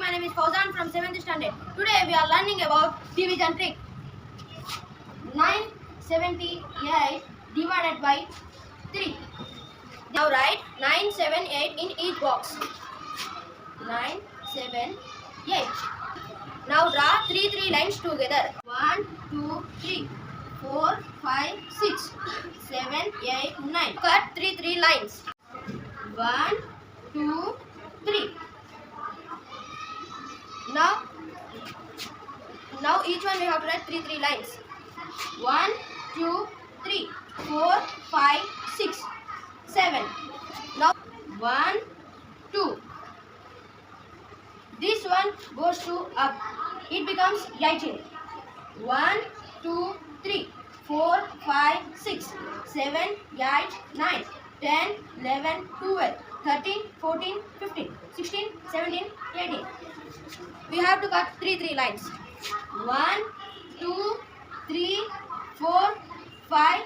my name is Fauzan from 7th standard. Today we are learning about division trick. 978 divided by 3. Now write 978 in each box. 978. Now draw 3 lines together. 1, 2, 3, 4, 5, 6, 7, 8, 9. Cut 3 lines. 1, 2, 3. Now each one we have to write 3 lines. 1, 2, 3, 4, 5, 6, 7. Now 1, 2. This one goes to up. It becomes 18. 1, 2, 3, 4, 5, 6, 7, 8, 9, 10, 11, 12, 13, 14, 15, 16, 17, 18. We have to cut 3 lines. 1, 2, 3, 4, 5,